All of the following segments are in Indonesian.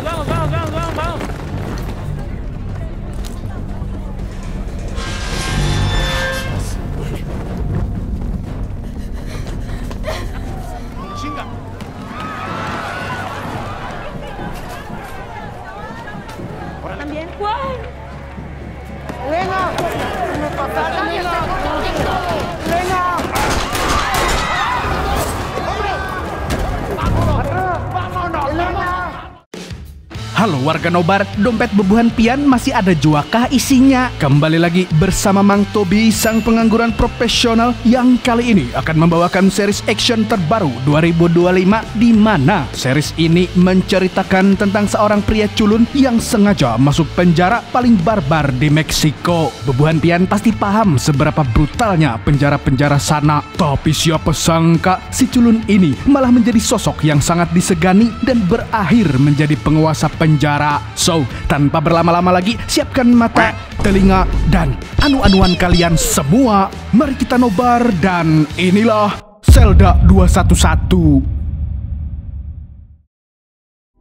vamos, vamos, vamos, vamos, vamos. Chinga. También. ¡Guay! ¡Elena! ¡Me pasaron, Elena! ¡Elena! ¡Vámonos! ¡Elena! Halo warga Nobar, dompet bebuhan pian masih ada juakah isinya? Kembali lagi bersama Mang Tobi, sang pengangguran profesional yang kali ini akan membawakan series action terbaru 2025, di mana series ini menceritakan tentang seorang pria culun yang sengaja masuk penjara paling barbar di Meksiko. Bebuhan pian pasti paham seberapa brutalnya penjara-penjara sana, tapi siapa sangka si culun ini malah menjadi sosok yang sangat disegani dan berakhir menjadi penguasa penjara. So, tanpa berlama-lama lagi, siapkan mata, telinga, dan anu-anuan kalian semua. Mari kita nobar, dan inilah Zelda 211.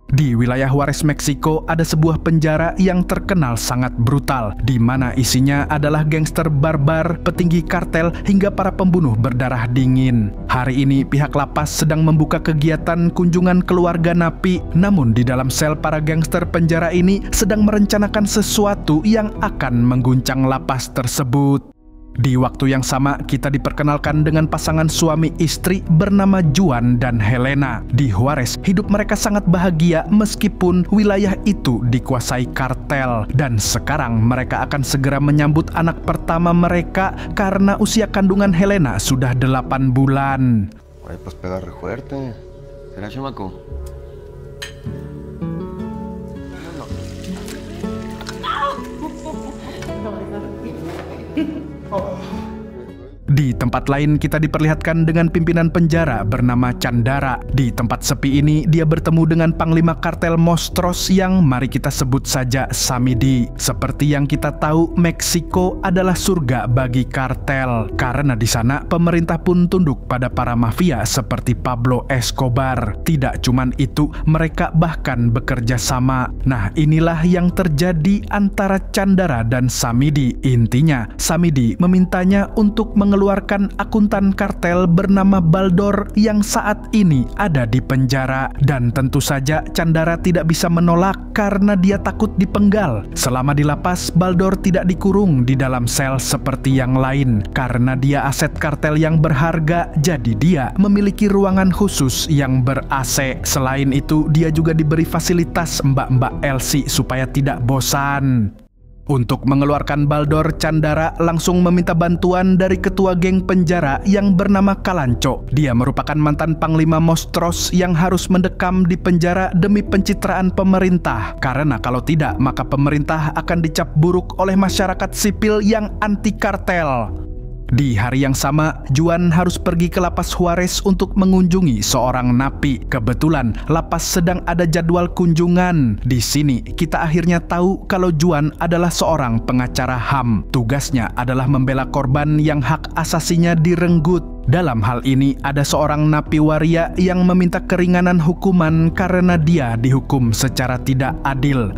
Di wilayah Juarez, Meksiko, ada sebuah penjara yang terkenal sangat brutal, di mana isinya adalah gangster barbar, petinggi kartel, hingga para pembunuh berdarah dingin. Hari ini pihak lapas sedang membuka kegiatan kunjungan keluarga napi, namun di dalam sel para gangster penjara ini sedang merencanakan sesuatu yang akan mengguncang lapas tersebut. Di waktu yang sama, kita diperkenalkan dengan pasangan suami istri bernama Juan dan Helena. Di Juarez, hidup mereka sangat bahagia meskipun wilayah itu dikuasai kartel. Dan sekarang mereka akan segera menyambut anak pertama mereka karena usia kandungan Helena sudah 8 bulan. Ay, pues pegar re fuerte. ¿Será, chamaco? Di tempat lain kita diperlihatkan dengan pimpinan penjara bernama Chandara. Di tempat sepi ini dia bertemu dengan panglima kartel Mostros yang mari kita sebut saja Samidi. Seperti yang kita tahu, Meksiko adalah surga bagi kartel karena di sana pemerintah pun tunduk pada para mafia seperti Pablo Escobar. Tidak cuman itu, mereka bahkan bekerja sama. Nah, inilah yang terjadi antara Chandara dan Samidi. Intinya, Samidi memintanya untuk mengeluarkan akuntan kartel bernama Baldor yang saat ini ada di penjara. Dan tentu saja Chandara tidak bisa menolak karena dia takut dipenggal. Selama di lapas, Baldor tidak dikurung di dalam sel seperti yang lain. Karena dia aset kartel yang berharga, jadi dia memiliki ruangan khusus yang ber-AC. Selain itu, dia juga diberi fasilitas mbak-mbak LC supaya tidak bosan. Untuk mengeluarkan Baldor, Chandara langsung meminta bantuan dari ketua geng penjara yang bernama Kalanco. Dia merupakan mantan panglima Mostros yang harus mendekam di penjara demi pencitraan pemerintah. Karena kalau tidak, maka pemerintah akan dicap buruk oleh masyarakat sipil yang anti kartel. Di hari yang sama, Juan harus pergi ke lapas Juarez untuk mengunjungi seorang napi. Kebetulan lapas sedang ada jadwal kunjungan. Di sini kita akhirnya tahu kalau Juan adalah seorang pengacara HAM. Tugasnya adalah membela korban yang hak asasinya direnggut. Dalam hal ini ada seorang napi waria yang meminta keringanan hukuman karena dia dihukum secara tidak adil.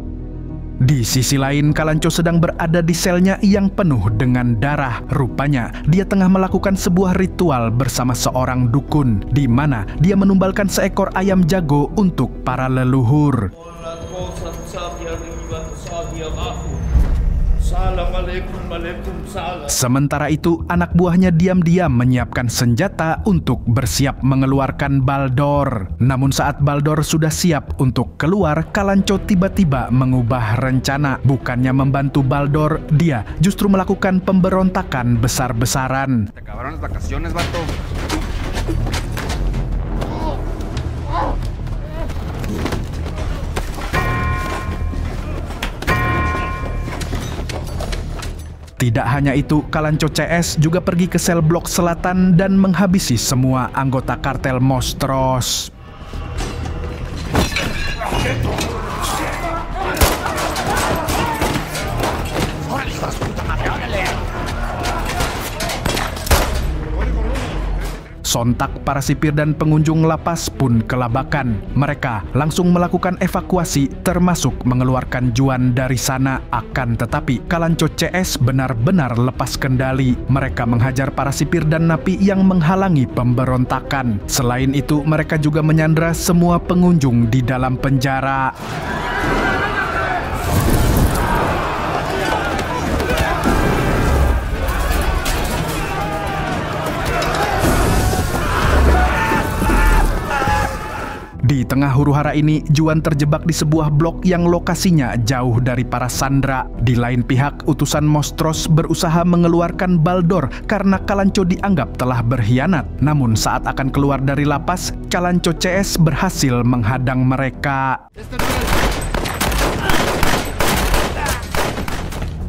Di sisi lain, Kalanco sedang berada di selnya yang penuh dengan darah. Rupanya, dia tengah melakukan sebuah ritual bersama seorang dukun, di mana dia menumbalkan seekor ayam jago untuk para leluhur. Sementara itu, anak buahnya diam-diam menyiapkan senjata untuk bersiap mengeluarkan Baldor. Namun saat Baldor sudah siap untuk keluar, Kalanco tiba-tiba mengubah rencana. Bukannya membantu Baldor, dia justru melakukan pemberontakan besar-besaran. Tidak hanya itu, Kalanco CS juga pergi ke sel blok selatan dan menghabisi semua anggota kartel Mostros. Sontak para sipir dan pengunjung lapas pun kelabakan. Mereka langsung melakukan evakuasi termasuk mengeluarkan Juan dari sana. Akan tetapi Kalanco CS benar-benar lepas kendali. Mereka menghajar para sipir dan napi yang menghalangi pemberontakan. Selain itu mereka juga menyandra semua pengunjung di dalam penjara. Di tengah huru-hara ini, Juan terjebak di sebuah blok yang lokasinya jauh dari para sandera. Di lain pihak, utusan Mostros berusaha mengeluarkan Baldor karena Kalanco dianggap telah berkhianat. Namun saat akan keluar dari lapas, Kalanco CS berhasil menghadang mereka.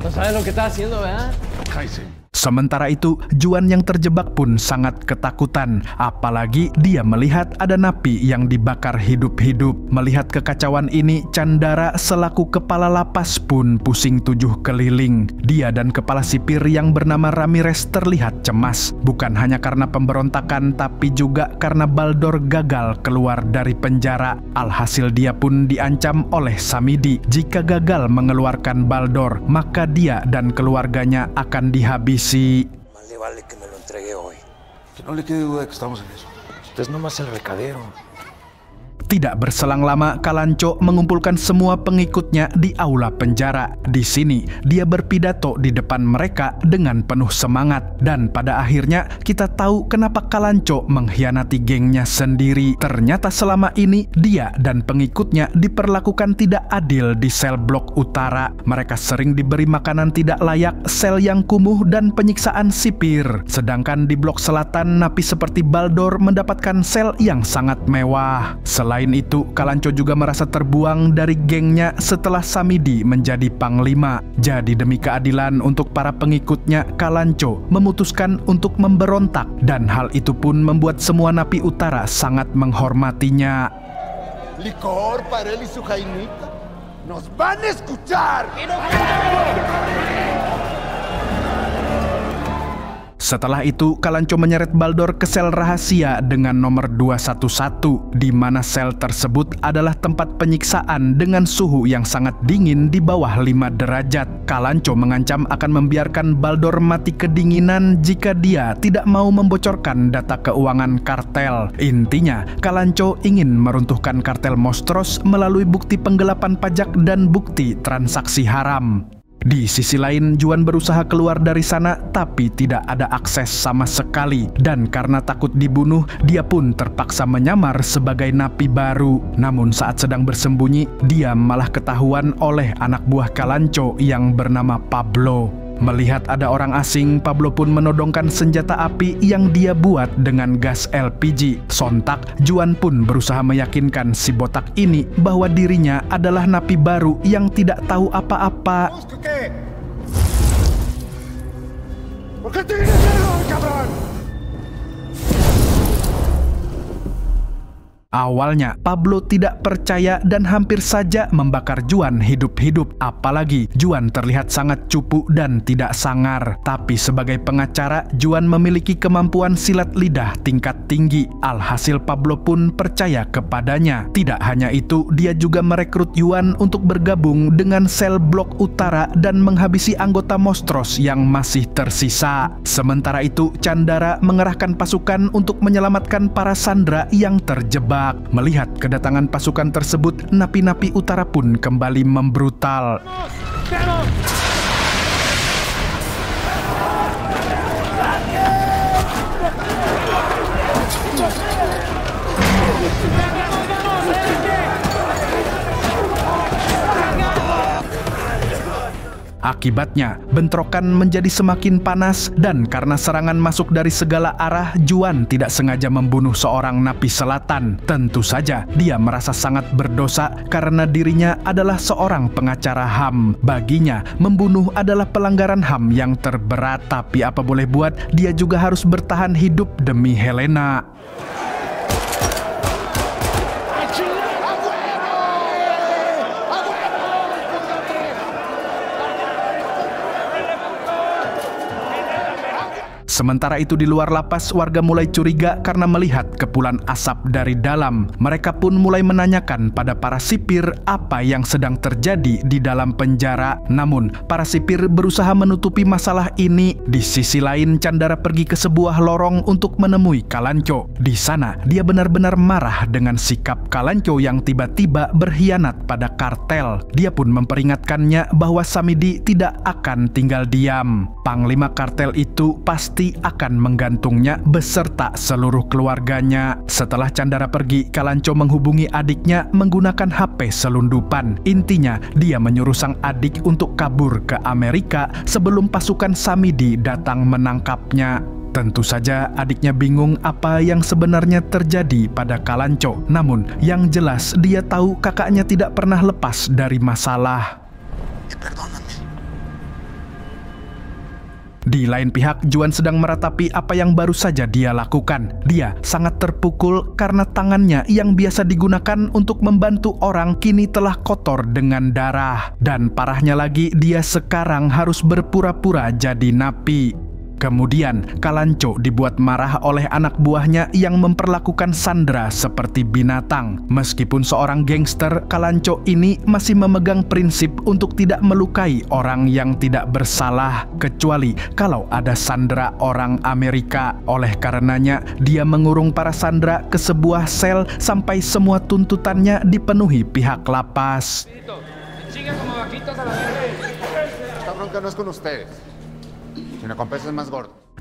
No sabes lo que está haciendo, ¿verdad? Sementara itu, Juan yang terjebak pun sangat ketakutan. Apalagi dia melihat ada napi yang dibakar hidup-hidup. Melihat kekacauan ini, Candara selaku kepala lapas pun pusing 7 keliling. Dia dan kepala sipir yang bernama Ramirez terlihat cemas. Bukan hanya karena pemberontakan, tapi juga karena Baldor gagal keluar dari penjara. Alhasil dia pun diancam oleh Samidi. Jika gagal mengeluarkan Baldor, maka dia dan keluarganya akan dihabisi. Más le vale que me lo entregue hoy. Que no le quede duda de que estamos en eso. Usted es nomás el recadero. Tidak berselang lama, Kalanco mengumpulkan semua pengikutnya di aula penjara. Di sini, dia berpidato di depan mereka dengan penuh semangat. Dan pada akhirnya, kita tahu kenapa Kalanco mengkhianati gengnya sendiri. Ternyata selama ini, dia dan pengikutnya diperlakukan tidak adil di sel blok utara. Mereka sering diberi makanan tidak layak, sel yang kumuh, dan penyiksaan sipir. Sedangkan di blok selatan, napi seperti Baldor mendapatkan sel yang sangat mewah. Selain itu, Kalanco juga merasa terbuang dari gengnya setelah Samidi menjadi panglima. Jadi demi keadilan untuk para pengikutnya, Kalanco memutuskan untuk memberontak. Dan hal itu pun membuat semua napi utara sangat menghormatinya. Licor para él y su Jaimita. ¡Nos van a escuchar! Setelah itu, Kalanco menyeret Baldor ke sel rahasia dengan nomor 211, di mana sel tersebut adalah tempat penyiksaan dengan suhu yang sangat dingin di bawah 5 derajat. Kalanco mengancam akan membiarkan Baldor mati kedinginan jika dia tidak mau membocorkan data keuangan kartel. Intinya, Kalanco ingin meruntuhkan kartel Mostros melalui bukti penggelapan pajak dan bukti transaksi haram. Di sisi lain, Juan berusaha keluar dari sana tapi tidak ada akses sama sekali. Dan karena takut dibunuh, dia pun terpaksa menyamar sebagai napi baru. Namun saat sedang bersembunyi, dia malah ketahuan oleh anak buah Kalanco yang bernama Pablo. Melihat ada orang asing, Pablo pun menodongkan senjata api yang dia buat dengan gas LPG. Sontak, Juan pun berusaha meyakinkan si botak ini bahwa dirinya adalah napi baru yang tidak tahu apa-apa. Awalnya, Pablo tidak percaya dan hampir saja membakar Juan hidup-hidup. Apalagi, Juan terlihat sangat cupu dan tidak sangar. Tapi sebagai pengacara, Juan memiliki kemampuan silat lidah tingkat tinggi. Alhasil, Pablo pun percaya kepadanya. Tidak hanya itu, dia juga merekrut Juan untuk bergabung dengan sel blok utara dan menghabisi anggota Mostros yang masih tersisa. Sementara itu, Candara mengerahkan pasukan untuk menyelamatkan para sandera yang terjebak. Melihat kedatangan pasukan tersebut, napi-napi utara pun kembali membrutal. Akibatnya, bentrokan menjadi semakin panas dan karena serangan masuk dari segala arah, Juan tidak sengaja membunuh seorang napi selatan. Tentu saja, dia merasa sangat berdosa karena dirinya adalah seorang pengacara HAM. Baginya, membunuh adalah pelanggaran HAM yang terberat. Tapi apa boleh buat, dia juga harus bertahan hidup demi Helena. Sementara itu di luar lapas, warga mulai curiga karena melihat kepulan asap dari dalam. Mereka pun mulai menanyakan pada para sipir apa yang sedang terjadi di dalam penjara. Namun, para sipir berusaha menutupi masalah ini. Di sisi lain, Chandara pergi ke sebuah lorong untuk menemui Kalanco. Di sana, dia benar-benar marah dengan sikap Kalanco yang tiba-tiba berkhianat pada kartel. Dia pun memperingatkannya bahwa Samidi tidak akan tinggal diam. Panglima kartel itu pasti akan menggantungnya beserta seluruh keluarganya. Setelah Chandara pergi, Kalanco menghubungi adiknya menggunakan HP selundupan. Intinya, dia menyuruh sang adik untuk kabur ke Amerika sebelum pasukan Samidi datang menangkapnya. Tentu saja adiknya bingung apa yang sebenarnya terjadi pada Kalanco. Namun, yang jelas dia tahu kakaknya tidak pernah lepas dari masalah. Di lain pihak, Juan sedang meratapi apa yang baru saja dia lakukan. Dia sangat terpukul karena tangannya yang biasa digunakan untuk membantu orang kini telah kotor dengan darah. Dan parahnya lagi, dia sekarang harus berpura-pura jadi napi. Kemudian, Kalanco dibuat marah oleh anak buahnya yang memperlakukan Sandra seperti binatang. Meskipun seorang gangster, Kalanco ini masih memegang prinsip untuk tidak melukai orang yang tidak bersalah, kecuali kalau ada Sandra orang Amerika. Oleh karenanya, dia mengurung para Sandra ke sebuah sel sampai semua tuntutannya dipenuhi pihak lapas.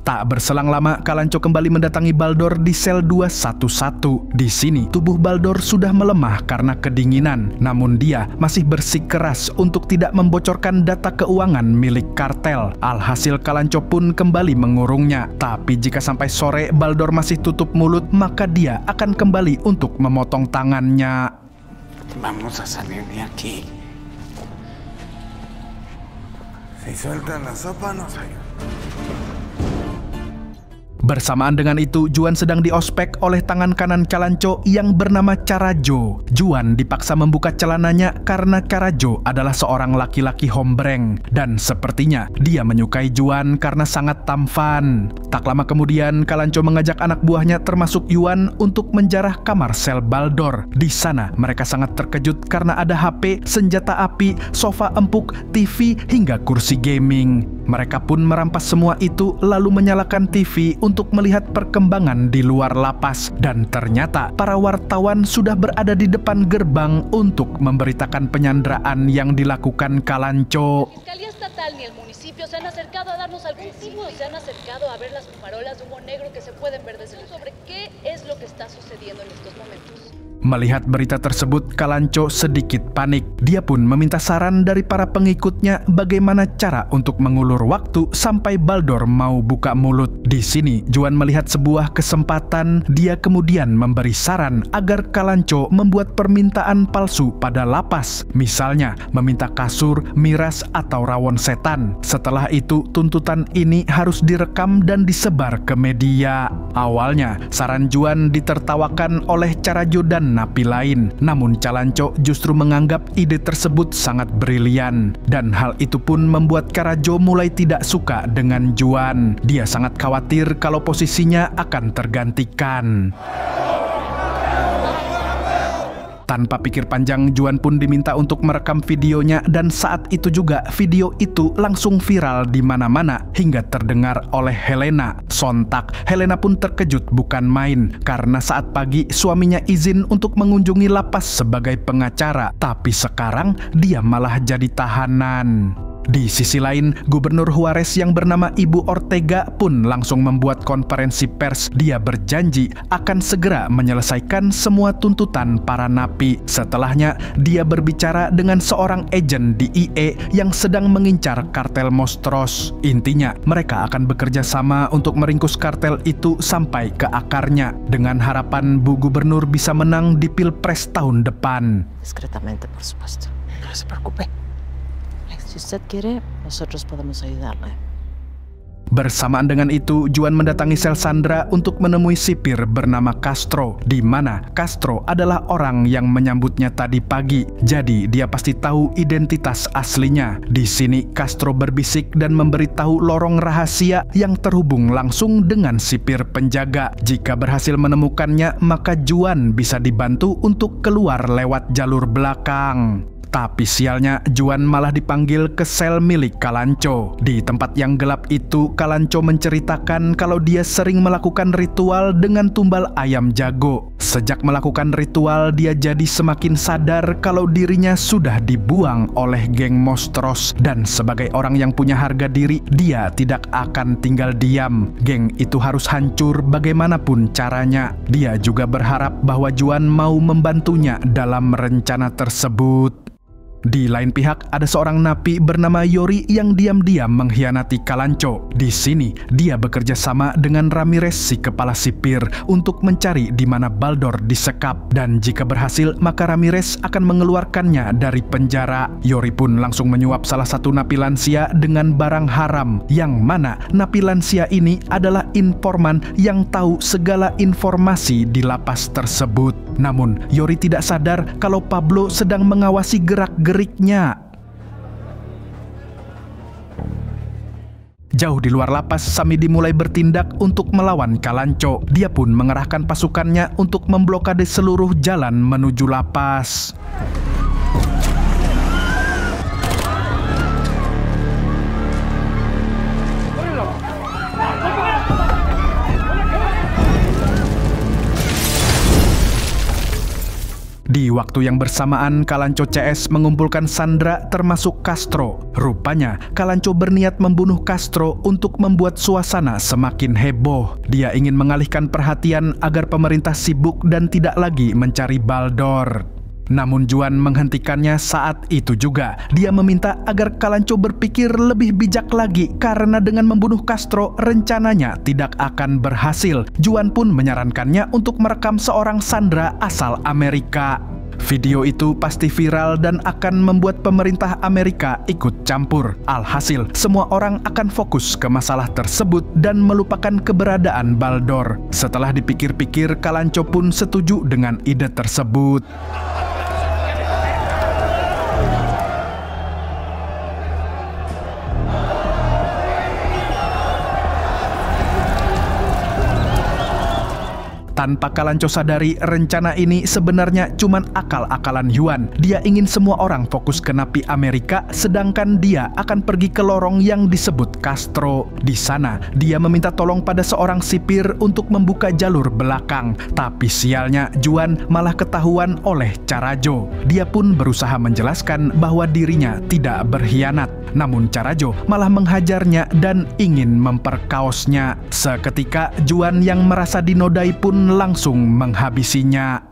Tak berselang lama, Kalanco kembali mendatangi Baldor di sel 211. Di sini, tubuh Baldor sudah melemah karena kedinginan. Namun dia masih bersikeras untuk tidak membocorkan data keuangan milik kartel. Alhasil Kalanco pun kembali mengurungnya. Tapi jika sampai sore Baldor masih tutup mulut, maka dia akan kembali untuk memotong tangannya. Vamos a salir de aquí. Si sueltan la sopa, nos ayudan. Bersamaan dengan itu, Juan sedang diospek oleh tangan kanan Kalanco yang bernama Carajo. Juan dipaksa membuka celananya karena Carajo adalah seorang laki-laki hombreng. Dan sepertinya dia menyukai Juan karena sangat tampan. Tak lama kemudian, Kalanco mengajak anak buahnya termasuk Juan untuk menjarah kamar sel Baldor. Di sana, mereka sangat terkejut karena ada HP, senjata api, sofa empuk, TV, hingga kursi gaming. Mereka pun merampas semua itu lalu menyalakan TV untuk melihat perkembangan di luar lapas. Dan ternyata para wartawan sudah berada di depan gerbang untuk memberitakan penyanderaan yang dilakukan Kalanco. Fiscalía estatal ni el municipio se han acercado a darnos algún tipo, se han acercado a ver las farolas de humo negro que se pueden ver desde sobre qué es lo que está sucediendo en estos momentos. Melihat berita tersebut, Kalanco sedikit panik. Dia pun meminta saran dari para pengikutnya bagaimana cara untuk mengulur waktu sampai Baldor mau buka mulut. Di sini, Juan melihat sebuah kesempatan. Dia kemudian memberi saran agar Kalanco membuat permintaan palsu pada lapas. Misalnya, meminta kasur, miras, atau rawon setan. Setelah itu, tuntutan ini harus direkam dan disebar ke media. Awalnya, saran Juan ditertawakan oleh Carajo dan napi lain. Namun Kalanco justru menganggap ide tersebut sangat brilian. Dan hal itu pun membuat Carajo mulai tidak suka dengan Juan. Dia sangat khawatir kalau posisinya akan tergantikan. Tanpa pikir panjang, Juan pun diminta untuk merekam videonya dan saat itu juga video itu langsung viral di mana-mana hingga terdengar oleh Helena. Sontak, Helena pun terkejut bukan main karena saat pagi suaminya izin untuk mengunjungi lapas sebagai pengacara, tapi sekarang dia malah jadi tahanan. Di sisi lain, Gubernur Juarez yang bernama Ibu Ortega pun langsung membuat konferensi pers. Dia berjanji akan segera menyelesaikan semua tuntutan para napi. Setelahnya, dia berbicara dengan seorang agen di IE yang sedang mengincar kartel Mostros. Intinya, mereka akan bekerja sama untuk meringkus kartel itu sampai ke akarnya, dengan harapan Bu Gubernur bisa menang di Pilpres tahun depan. Discretamente, por supuesto. No se preocupe. Si usted quiere, nosotros podemos ayudarle. Bersamaan dengan itu, Juan mendatangi sel Sandra untuk menemui sipir bernama Castro, di mana Castro adalah orang yang menyambutnya tadi pagi. Jadi, dia pasti tahu identitas aslinya. Di sini, Castro berbisik dan memberitahu lorong rahasia yang terhubung langsung dengan sipir penjaga. Jika berhasil menemukannya, maka Juan bisa dibantu untuk keluar lewat jalur belakang. Tapi sialnya, Juan malah dipanggil ke sel milik Kalanco. Di tempat yang gelap itu, Kalanco menceritakan kalau dia sering melakukan ritual dengan tumbal ayam jago. Sejak melakukan ritual, dia jadi semakin sadar kalau dirinya sudah dibuang oleh geng Mostros. Dan sebagai orang yang punya harga diri, dia tidak akan tinggal diam. Geng itu harus hancur bagaimanapun caranya. Dia juga berharap bahwa Juan mau membantunya dalam rencana tersebut. Di lain pihak, ada seorang napi bernama Yori yang diam-diam mengkhianati Kalanco. Di sini, dia bekerja sama dengan Ramirez, si kepala sipir, untuk mencari di mana Baldor disekap. Dan jika berhasil, maka Ramirez akan mengeluarkannya dari penjara. Yori pun langsung menyuap salah satu napi lansia dengan barang haram, yang mana napi lansia ini adalah informan yang tahu segala informasi di lapas tersebut. Namun, Yori tidak sadar kalau Pablo sedang mengawasi gerak-geriknya. Jauh di luar lapas, Samidi mulai bertindak untuk melawan Kalanco. Dia pun mengerahkan pasukannya untuk memblokade seluruh jalan menuju lapas. Di waktu yang bersamaan, Kalanco CS mengumpulkan Sandra termasuk Castro. Rupanya, Kalanco berniat membunuh Castro untuk membuat suasana semakin heboh. Dia ingin mengalihkan perhatian agar pemerintah sibuk dan tidak lagi mencari Baldor. Namun Juan menghentikannya saat itu juga. Dia meminta agar Kalanco berpikir lebih bijak lagi karena dengan membunuh Castro rencananya tidak akan berhasil. Juan pun menyarankannya untuk merekam seorang Sandra asal Amerika. Video itu pasti viral dan akan membuat pemerintah Amerika ikut campur. Alhasil, semua orang akan fokus ke masalah tersebut dan melupakan keberadaan Baldor. Setelah dipikir-pikir, Kalanco pun setuju dengan ide tersebut. Tanpa Kalanco sadari, rencana ini sebenarnya cuma akal-akalan Juan. Dia ingin semua orang fokus ke napi Amerika, sedangkan dia akan pergi ke lorong yang disebut Castro. Di sana, dia meminta tolong pada seorang sipir untuk membuka jalur belakang. Tapi sialnya, Juan malah ketahuan oleh Carajo. Dia pun berusaha menjelaskan bahwa dirinya tidak berkhianat. Namun Carajo malah menghajarnya dan ingin memperkaosnya. Seketika, Juan yang merasa dinodai pun langsung menghabisinya.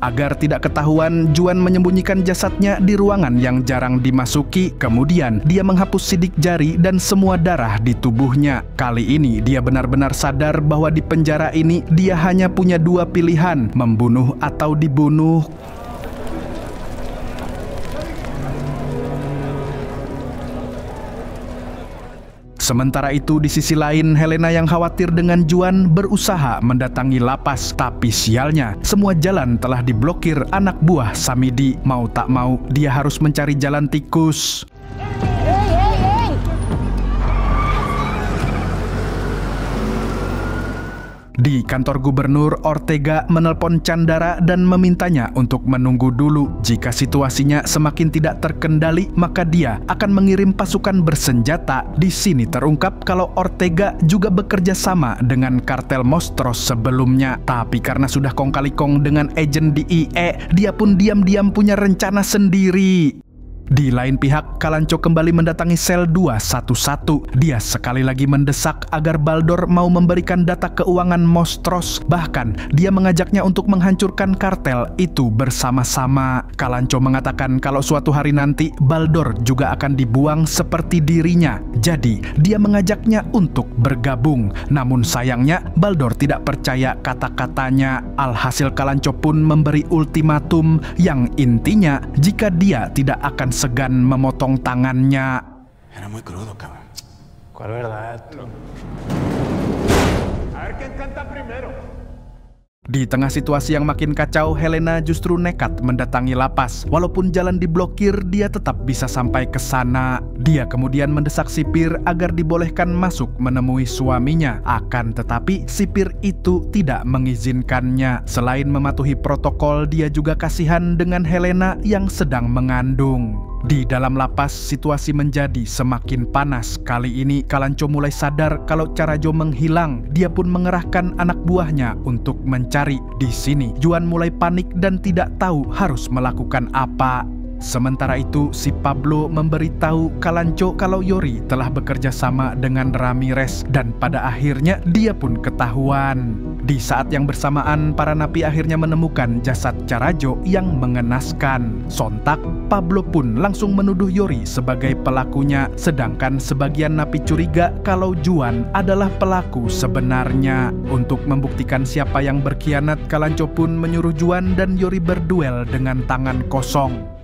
Agar tidak ketahuan, Juan menyembunyikan jasadnya di ruangan yang jarang dimasuki. Kemudian, dia menghapus sidik jari dan semua darah di tubuhnya. Kali ini, dia benar-benar sadar bahwa di penjara ini, dia hanya punya dua pilihan, membunuh atau dibunuh. Sementara itu, di sisi lain, Helena yang khawatir dengan Juan berusaha mendatangi lapas. Tapi sialnya, semua jalan telah diblokir anak buah Samidi. Mau tak mau, dia harus mencari jalan tikus. Di kantor gubernur, Ortega menelpon Candara dan memintanya untuk menunggu dulu. Jika situasinya semakin tidak terkendali, maka dia akan mengirim pasukan bersenjata. Di sini terungkap kalau Ortega juga bekerja sama dengan kartel Mostros sebelumnya. Tapi karena sudah kong kali kong dengan agen DIE, dia pun diam-diam punya rencana sendiri. Di lain pihak, Kalanco kembali mendatangi sel 211. Dia sekali lagi mendesak agar Baldor mau memberikan data keuangan Mostros. Bahkan, dia mengajaknya untuk menghancurkan kartel itu bersama-sama. Kalanco mengatakan kalau suatu hari nanti Baldor juga akan dibuang seperti dirinya. Jadi, dia mengajaknya untuk bergabung. Namun sayangnya, Baldor tidak percaya kata-katanya. Alhasil Kalanco pun memberi ultimatum yang intinya jika dia tidak akan segan memotong tangannya. Era muy crudo, cabrón. ¿Cuál verdad? A ver quién canta primero. Di tengah situasi yang makin kacau, Helena justru nekat mendatangi lapas. Walaupun jalan diblokir, dia tetap bisa sampai ke sana. Dia kemudian mendesak sipir agar dibolehkan masuk menemui suaminya. Akan tetapi, sipir itu tidak mengizinkannya. Selain mematuhi protokol, dia juga kasihan dengan Helena yang sedang mengandung. Di dalam lapas, situasi menjadi semakin panas. Kali ini, Kalanco mulai sadar kalau Charajo menghilang. Dia pun mengerahkan anak buahnya untuk mencari. Di sini, Juan mulai panik dan tidak tahu harus melakukan apa. Sementara itu, si Pablo memberitahu Kalanco kalau Yori telah bekerja sama dengan Ramirez dan pada akhirnya dia pun ketahuan. Di saat yang bersamaan, para napi akhirnya menemukan jasad Charajo yang mengenaskan. Sontak, Pablo pun langsung menuduh Yori sebagai pelakunya, sedangkan sebagian napi curiga kalau Juan adalah pelaku sebenarnya. Untuk membuktikan siapa yang berkhianat, Kalanco pun menyuruh Juan dan Yori berduel dengan tangan kosong.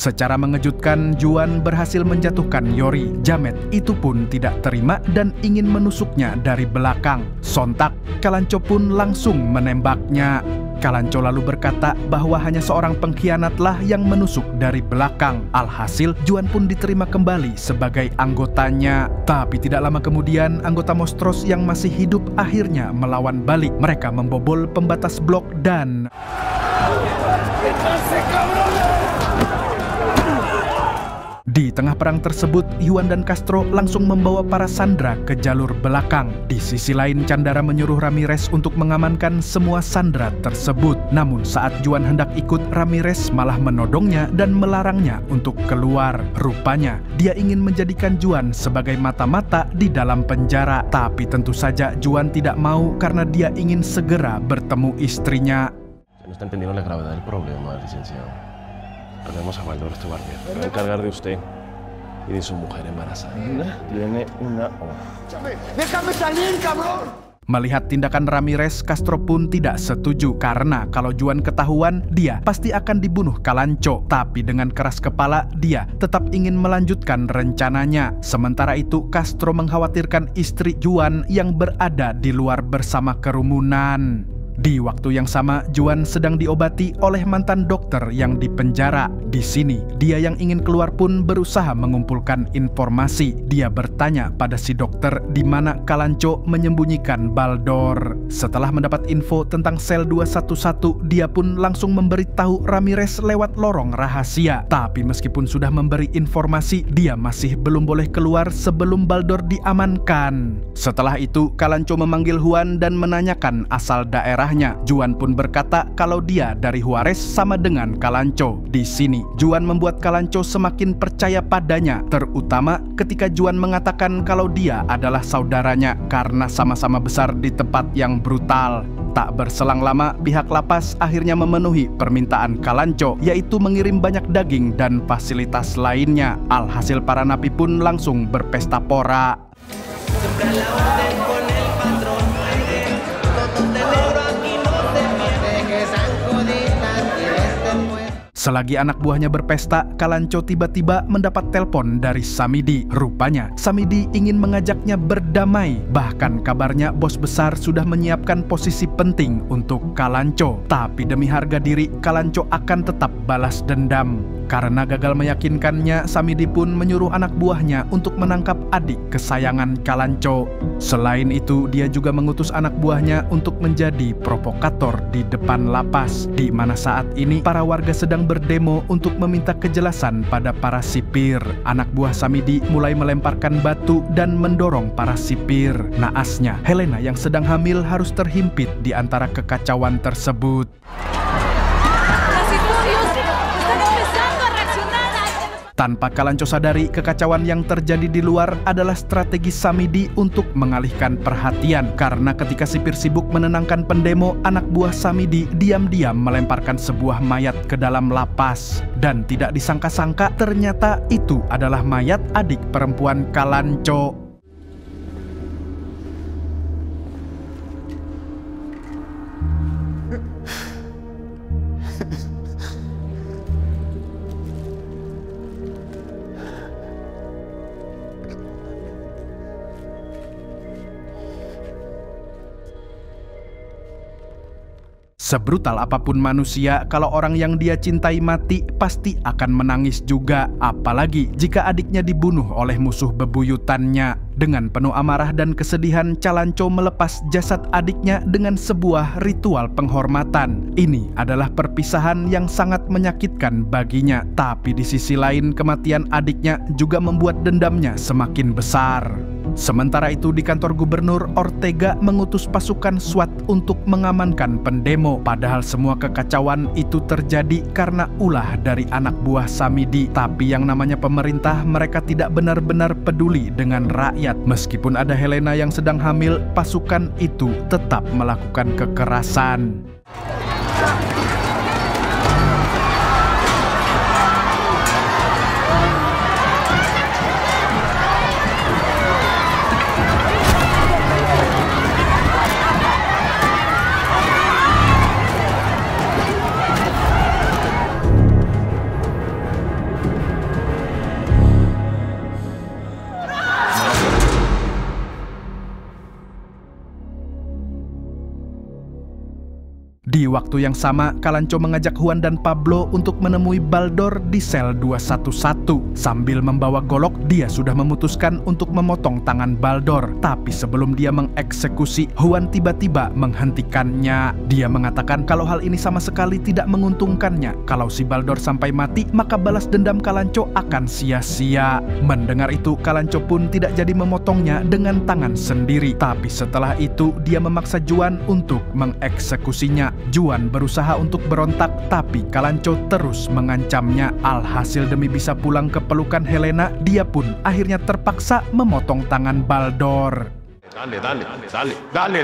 Secara mengejutkan, Juan berhasil menjatuhkan Yori. Jamet itu pun tidak terima dan ingin menusuknya dari belakang. Sontak, Kalanco pun langsung menembaknya. Kalanco lalu berkata bahwa hanya seorang pengkhianatlah yang menusuk dari belakang. Alhasil, Juan pun diterima kembali sebagai anggotanya. Tapi tidak lama kemudian, anggota Mostros yang masih hidup akhirnya melawan balik. Mereka membobol pembatas blok dan... Di tengah perang tersebut, Juan dan Castro langsung membawa para sandera ke jalur belakang. Di sisi lain, Chandara menyuruh Ramirez untuk mengamankan semua sandera tersebut. Namun saat Juan hendak ikut, Ramirez malah menodongnya dan melarangnya untuk keluar. Rupanya, dia ingin menjadikan Juan sebagai mata-mata di dalam penjara. Tapi tentu saja Juan tidak mau karena dia ingin segera bertemu istrinya. No está entendiendo la gravedad del problema, licenciado. Perdemos a Baldor Echevarría. Me voy a encargar de usted y de su mujer embarazada. Tiene una hora. ¡Déjame salir, cabrón! Melihat tindakan Ramirez, Castro pun tidak setuju karena kalau Juan ketahuan, dia pasti akan dibunuh Kalanco. Tapi dengan keras kepala, dia tetap ingin melanjutkan rencananya. Sementara itu, Castro mengkhawatirkan istri Juan yang berada di luar bersama kerumunan. Di waktu yang sama, Juan sedang diobati oleh mantan dokter yang dipenjara. Di sini, dia yang ingin keluar pun berusaha mengumpulkan informasi. Dia bertanya pada si dokter di mana Kalanco menyembunyikan Baldor. Setelah mendapat info tentang sel 211, dia pun langsung memberitahu Ramirez lewat lorong rahasia. Tapi meskipun sudah memberi informasi, dia masih belum boleh keluar sebelum Baldor diamankan. Setelah itu, Kalanco memanggil Juan dan menanyakan asal daerah. Juan pun berkata kalau dia dari Juarez sama dengan Kalanco. Di sini, Juan membuat Kalanco semakin percaya padanya, terutama ketika Juan mengatakan kalau dia adalah saudaranya karena sama-sama besar di tempat yang brutal. Tak berselang lama, pihak lapas akhirnya memenuhi permintaan Kalanco, yaitu mengirim banyak daging dan fasilitas lainnya. Alhasil para napi pun langsung berpesta pora. Selagi anak buahnya berpesta, Kalanco tiba-tiba mendapat telepon dari Samidi. Rupanya, Samidi ingin mengajaknya berdamai. Bahkan kabarnya bos besar sudah menyiapkan posisi penting untuk Kalanco. Tapi demi harga diri, Kalanco akan tetap balas dendam. Karena gagal meyakinkannya, Samidi pun menyuruh anak buahnya untuk menangkap adik kesayangan Kalanco. Selain itu, dia juga mengutus anak buahnya untuk menjadi provokator di depan lapas, di mana saat ini para warga sedang berdemo untuk meminta kejelasan pada para sipir. Anak buah Samidi mulai melemparkan batu dan mendorong para sipir. Naasnya, Helena yang sedang hamil harus terhimpit di antara kekacauan tersebut. Tanpa Kalanco sadari, kekacauan yang terjadi di luar adalah strategi Samidi untuk mengalihkan perhatian. Karena ketika sipir sibuk menenangkan pendemo, anak buah Samidi diam-diam melemparkan sebuah mayat ke dalam lapas. Dan tidak disangka-sangka, ternyata itu adalah mayat adik perempuan Kalanco. Sebrutal apapun manusia, kalau orang yang dia cintai mati, pasti akan menangis juga. Apalagi jika adiknya dibunuh oleh musuh bebuyutannya. Dengan penuh amarah dan kesedihan, Kalanco melepas jasad adiknya dengan sebuah ritual penghormatan. Ini adalah perpisahan yang sangat menyakitkan baginya. Tapi di sisi lain, kematian adiknya juga membuat dendamnya semakin besar. Sementara itu di kantor gubernur, Ortega mengutus pasukan SWAT untuk mengamankan pendemo. Padahal semua kekacauan itu terjadi karena ulah dari anak buah Samidi. Tapi yang namanya pemerintah, mereka tidak benar-benar peduli dengan rakyat. Meskipun ada Helena yang sedang hamil, pasukan itu tetap melakukan kekerasan. Di waktu yang sama, Kalanco mengajak Juan dan Pablo untuk menemui Baldor di sel 211. Sambil membawa golok, dia sudah memutuskan untuk memotong tangan Baldor. Tapi sebelum dia mengeksekusi, Juan tiba-tiba menghentikannya. Dia mengatakan kalau hal ini sama sekali tidak menguntungkannya. Kalau si Baldor sampai mati, maka balas dendam Kalanco akan sia-sia. Mendengar itu, Kalanco pun tidak jadi memotongnya dengan tangan sendiri. Tapi setelah itu, dia memaksa Juan untuk mengeksekusinya. Juan berusaha untuk berontak, tapi Kalanco terus mengancamnya. Alhasil demi bisa pulang ke pelukan Helena, dia pun akhirnya terpaksa memotong tangan Baldor. Dale.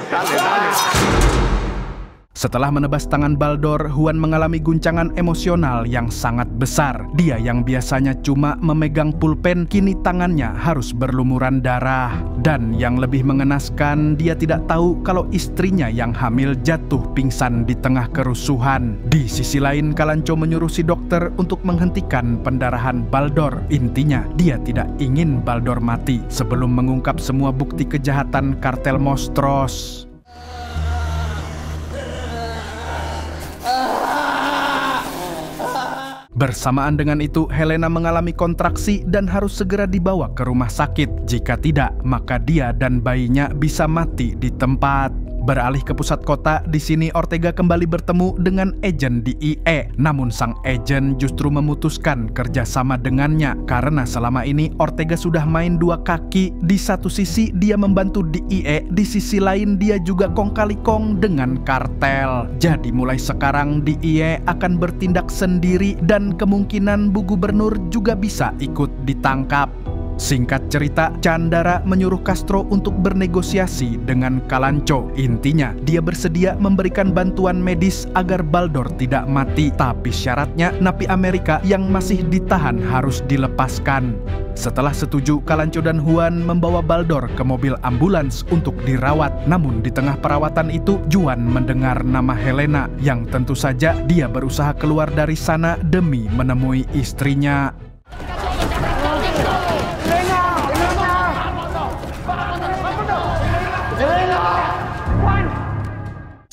Setelah menebas tangan Baldor, Juan mengalami guncangan emosional yang sangat besar. Dia yang biasanya cuma memegang pulpen, kini tangannya harus berlumuran darah. Dan yang lebih mengenaskan, dia tidak tahu kalau istrinya yang hamil jatuh pingsan di tengah kerusuhan. Di sisi lain, Kalanco menyuruh si dokter untuk menghentikan pendarahan Baldor. Intinya, dia tidak ingin Baldor mati sebelum mengungkap semua bukti kejahatan kartel Mostros. Bersamaan dengan itu, Helena mengalami kontraksi dan harus segera dibawa ke rumah sakit. Jika tidak, maka dia dan bayinya bisa mati di tempat. Beralih ke pusat kota, di sini Ortega kembali bertemu dengan agen DIE. Namun sang agen justru memutuskan kerjasama dengannya karena selama ini Ortega sudah main dua kaki. Di satu sisi dia membantu DIE, di sisi lain dia juga kong kali kong dengan kartel. Jadi mulai sekarang DIE akan bertindak sendiri dan kemungkinan Bu Gubernur juga bisa ikut ditangkap. Singkat cerita, Candara menyuruh Castro untuk bernegosiasi dengan Kalanco. Intinya, dia bersedia memberikan bantuan medis agar Baldor tidak mati. Tapi syaratnya, napi Amerika yang masih ditahan harus dilepaskan. Setelah setuju, Kalanco dan Juan membawa Baldor ke mobil ambulans untuk dirawat. Namun di tengah perawatan itu, Juan mendengar nama Helena, yang tentu saja dia berusaha keluar dari sana demi menemui istrinya.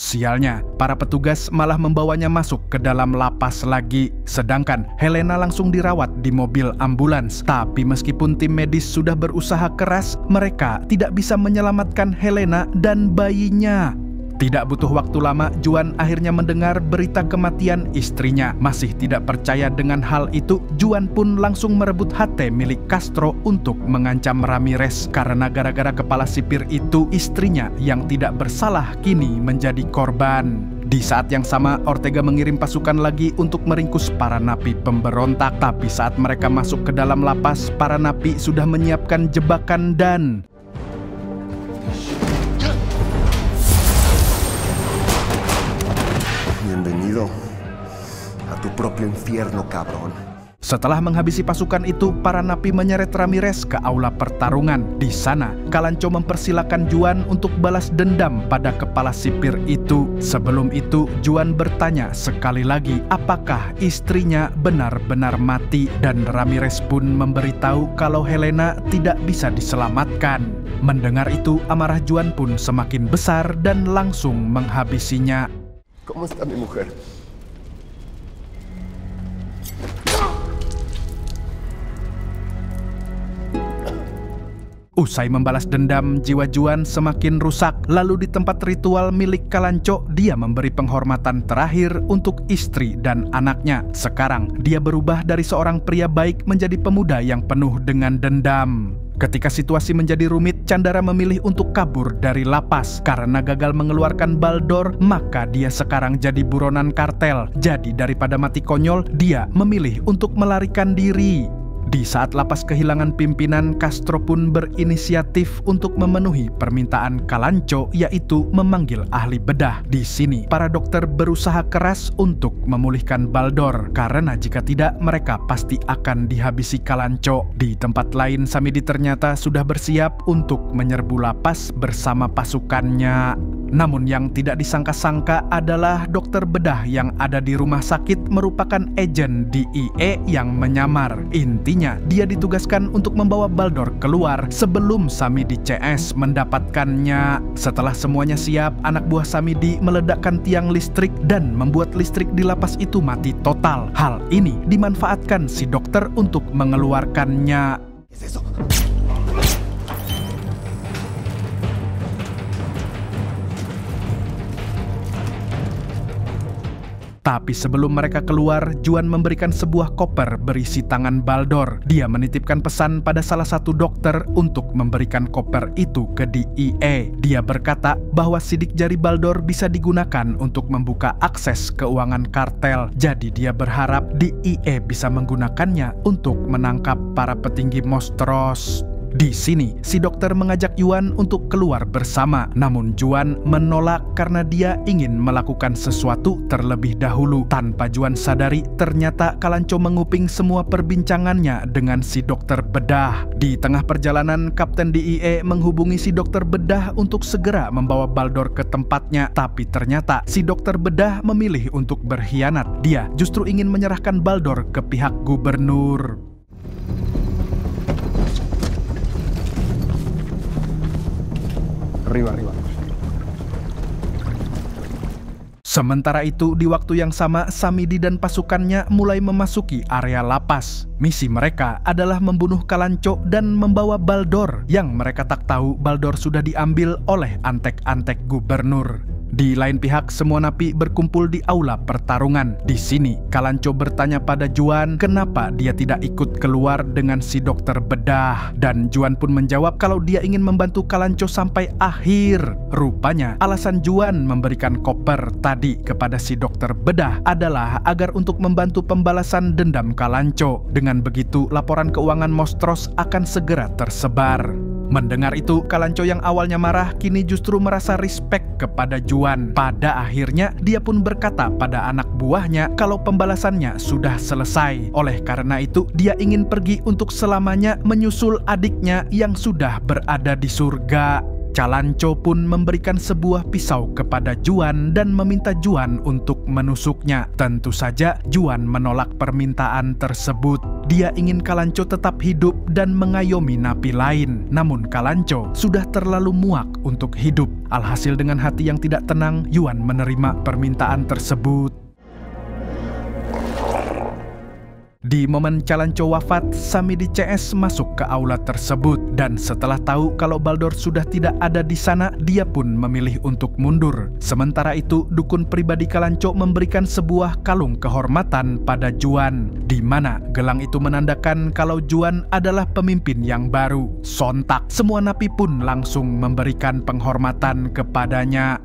Sialnya, para petugas malah membawanya masuk ke dalam lapas lagi. Sedangkan Helena langsung dirawat di mobil ambulans. Tapi meskipun tim medis sudah berusaha keras, mereka tidak bisa menyelamatkan Helena dan bayinya. Tidak butuh waktu lama, Juan akhirnya mendengar berita kematian istrinya. Masih tidak percaya dengan hal itu, Juan pun langsung merebut HT milik Castro untuk mengancam Ramirez. Karena gara-gara kepala sipir itu, istrinya yang tidak bersalah kini menjadi korban. Di saat yang sama, Ortega mengirim pasukan lagi untuk meringkus para napi pemberontak. Tapi saat mereka masuk ke dalam lapas, para napi sudah menyiapkan jebakan dan... Bienvenido a tu propio infierno, cabrón. Setelah menghabisi pasukan itu, para napi menyeret Ramirez ke aula pertarungan. Di sana, Calancho mempersilakan Juan untuk balas dendam pada kepala sipir itu. Sebelum itu, Juan bertanya sekali lagi apakah istrinya benar-benar mati, dan Ramirez pun memberitahu kalau Helena tidak bisa diselamatkan. Mendengar itu, amarah Juan pun semakin besar dan langsung menghabisinya. ¿Cómo está mi mujer? Usai membalas dendam, jiwa Juan semakin rusak. Lalu di tempat ritual milik Calancho, dia memberi penghormatan terakhir untuk istri dan anaknya. Sekarang, dia berubah dari seorang pria baik menjadi pemuda yang penuh dengan dendam. Ketika situasi menjadi rumit, Chandara memilih untuk kabur dari lapas. Karena gagal mengeluarkan Baldor, maka dia sekarang jadi buronan kartel. Jadi daripada mati konyol, dia memilih untuk melarikan diri. Di saat lapas kehilangan pimpinan, Castro pun berinisiatif untuk memenuhi permintaan Calancho, yaitu memanggil ahli bedah. Di sini, para dokter berusaha keras untuk memulihkan Baldor, karena jika tidak, mereka pasti akan dihabisi Calancho. Di tempat lain, Samidi ternyata sudah bersiap untuk menyerbu lapas bersama pasukannya. Namun yang tidak disangka-sangka adalah dokter bedah yang ada di rumah sakit merupakan agen DIE yang menyamar. Intinya, dia ditugaskan untuk membawa Baldor keluar sebelum Samidi CS mendapatkannya. Setelah semuanya siap, anak buah Samidi meledakkan tiang listrik dan membuat listrik di lapas itu mati total. Hal ini dimanfaatkan si dokter untuk mengeluarkannya. Tapi sebelum mereka keluar, Juan memberikan sebuah koper berisi tangan Baldor. Dia menitipkan pesan pada salah satu dokter untuk memberikan koper itu ke DIE. Dia berkata bahwa sidik jari Baldor bisa digunakan untuk membuka akses keuangan kartel. Jadi dia berharap DIE bisa menggunakannya untuk menangkap para petinggi Mostros. Di sini, si dokter mengajak Juan untuk keluar bersama. Namun Juan menolak karena dia ingin melakukan sesuatu terlebih dahulu. Tanpa Juan sadari, ternyata Calancho menguping semua perbincangannya dengan si dokter bedah. Di tengah perjalanan, Kapten DIE menghubungi si dokter bedah untuk segera membawa Baldor ke tempatnya. Tapi ternyata si dokter bedah memilih untuk berkhianat. Dia justru ingin menyerahkan Baldor ke pihak gubernur. Arriba. Sementara itu, di waktu yang sama, Samidi dan pasukannya mulai memasuki area lapas. Misi mereka adalah membunuh Calancho dan membawa Baldor, yang mereka tak tahu Baldor sudah diambil oleh antek-antek gubernur. Di lain pihak, semua napi berkumpul di aula pertarungan. Di sini, Calancho bertanya pada Juan kenapa dia tidak ikut keluar dengan si dokter bedah. Dan Juan pun menjawab kalau dia ingin membantu Calancho sampai akhir. Rupanya, alasan Juan memberikan koper tadi kepada si dokter bedah adalah agar untuk membantu pembalasan dendam Calancho. Dengan begitu, laporan keuangan Mostros akan segera tersebar. Mendengar itu, Calancho yang awalnya marah kini justru merasa respek kepada Juan. Pada akhirnya, dia pun berkata pada anak buahnya kalau pembalasannya sudah selesai. Oleh karena itu, dia ingin pergi untuk selamanya menyusul adiknya yang sudah berada di surga. Calancho pun memberikan sebuah pisau kepada Juan dan meminta Juan untuk menusuknya. Tentu saja Juan menolak permintaan tersebut. Dia ingin Kalanco tetap hidup dan mengayomi napi lain. Namun Kalanco sudah terlalu muak untuk hidup. Alhasil dengan hati yang tidak tenang, Yuan menerima permintaan tersebut. Di momen Kalanco wafat, Samidi CS masuk ke aula tersebut dan setelah tahu kalau Baldor sudah tidak ada di sana, dia pun memilih untuk mundur. Sementara itu, dukun pribadi Kalanco memberikan sebuah kalung kehormatan pada Juan, di mana gelang itu menandakan kalau Juan adalah pemimpin yang baru. Sontak, semua napi pun langsung memberikan penghormatan kepadanya.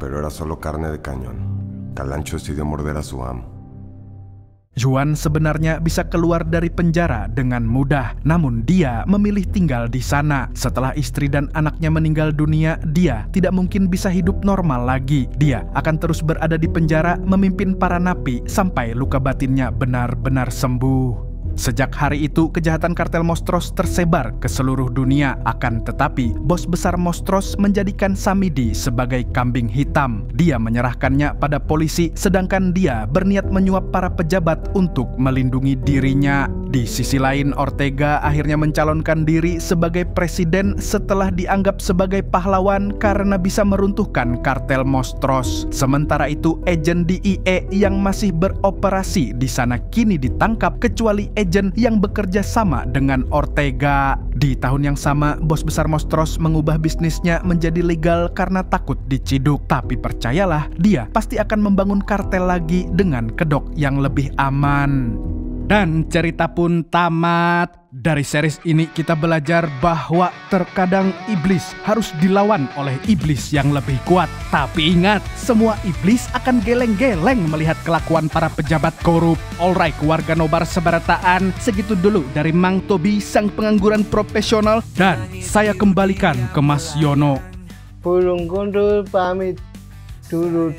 Pero era solo carne de cañón. Kalancho decidió morder a su amo. Juan sebenarnya bisa keluar dari penjara dengan mudah, namun dia memilih tinggal di sana. Setelah istri dan anaknya meninggal dunia, dia tidak mungkin bisa hidup normal lagi. Dia akan terus berada di penjara memimpin para napi sampai luka batinnya benar-benar sembuh. Sejak hari itu, kejahatan kartel Mostros tersebar ke seluruh dunia. Akan tetapi, bos besar Mostros menjadikan Samidi sebagai kambing hitam. Dia menyerahkannya pada polisi, sedangkan dia berniat menyuap para pejabat untuk melindungi dirinya. Di sisi lain, Ortega akhirnya mencalonkan diri sebagai presiden setelah dianggap sebagai pahlawan karena bisa meruntuhkan kartel Mostros. Sementara itu, agen DIE yang masih beroperasi di sana kini ditangkap, kecuali agen yang bekerja sama dengan Ortega. Di tahun yang sama, bos besar Mostros mengubah bisnisnya menjadi legal karena takut diciduk. Tapi percayalah, dia pasti akan membangun kartel lagi dengan kedok yang lebih aman. Dan cerita pun tamat. Dari series ini kita belajar bahwa terkadang iblis harus dilawan oleh iblis yang lebih kuat. Tapi ingat, semua iblis akan geleng-geleng melihat kelakuan para pejabat korup. Alright, keluarga Nobar Sebarataan, segitu dulu dari Mang Tobi, sang pengangguran profesional. Dan saya kembalikan ke Mas Yono. Pulung gondol pamit dulu.